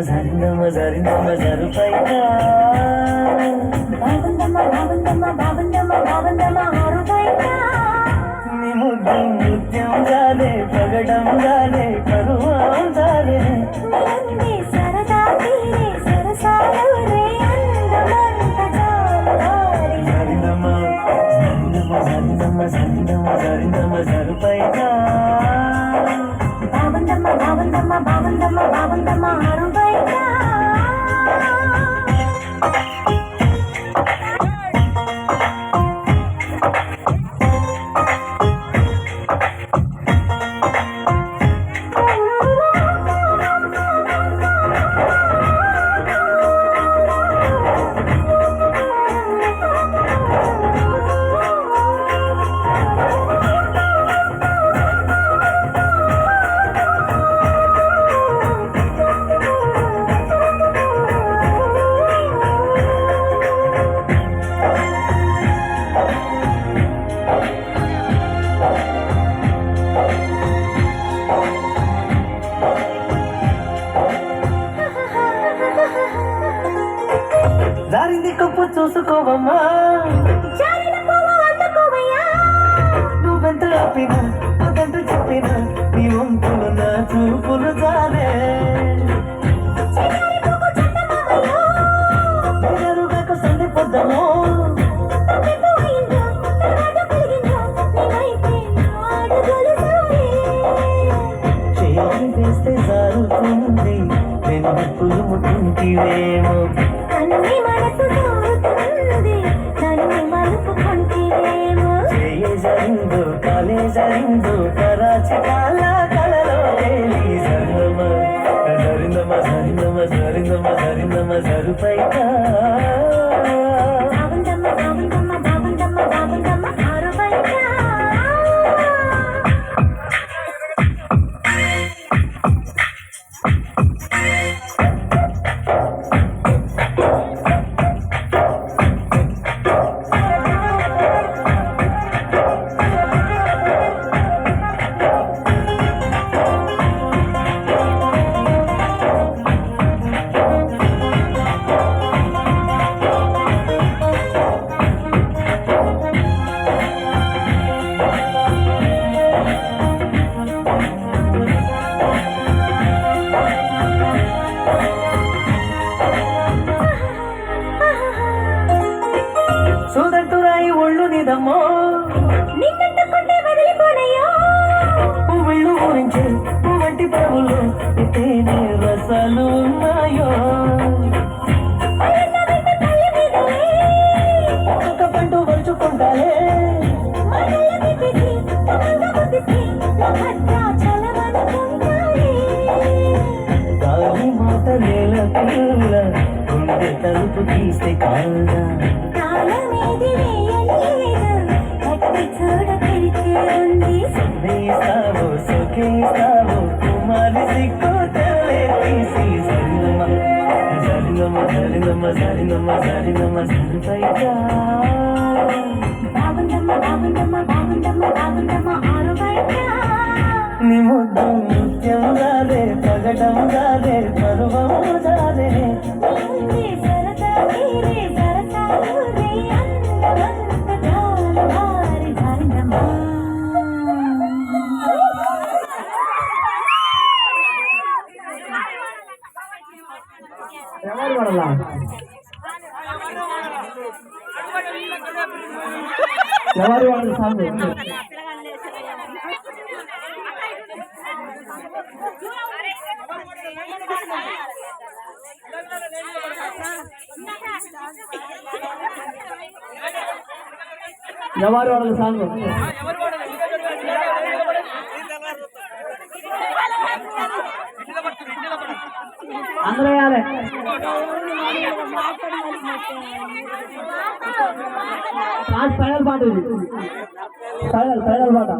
జరిందమ్మ జరిందమ్మ జరుపైన నీ ముద్దు నృత్యం జాలే పగడం జాలే పరువం జాలే సరదా సరసాలు జరిందమ్మ జరిందమ్మ జరిందమ్మ జరిందమ్మ జరిందమ్మ జరుపైన బాగుందమ్మ ఆరుబయట దారింది కప్పు చూసుకోవమ్మా నువ్వెంత ఆపినా అదంట చెప్పినా నీ వంతులు నా చూపులు చాలే ఎరుగకు సంధి పొద్దము చేయి వేస్తే జారుతుంది వెనుకలు ముట్టింటివేమో జరిందు కాలే జరిందు కరాచి కాల కలలో జరిందమ్మ జరిందమ్మ జరిందమ్మ జరిందమ్మ జరిందమ్మ జరుపైక చూదంటురాయి ఒళ్ళు నిదమ్మో నిన్నంటుకుంటే వదిలిపోనయ్యో పువ్వులు ఊరించే పువ్వంటి ప్రభులు తేనె రసాలు ఉన్నాయో ఒక్కొక్క పండు వలుచుకుంటాలే గాలి మాట నేల పిల్ల గుండె తలుపు తీస్తే కాళ్ళ వేస్తావు సుఖేస్తావు కుమారి సిక్కు తెల్లే తీసి జరిందమ్మ జరిందమ్మ జరిందమ్మ జరిందమ్మ జరిందమ్మ జరుపైక నీ ముద్దు నృత్యం జాలే పగటం జాలే పరువం జాలే ఎవరు వాళ్ళు సాగు ఎవరు వాళ్ళు సాగు అందరూ వేయాలి ఫైనల్ పాట ఇది ఫైనల్ పాట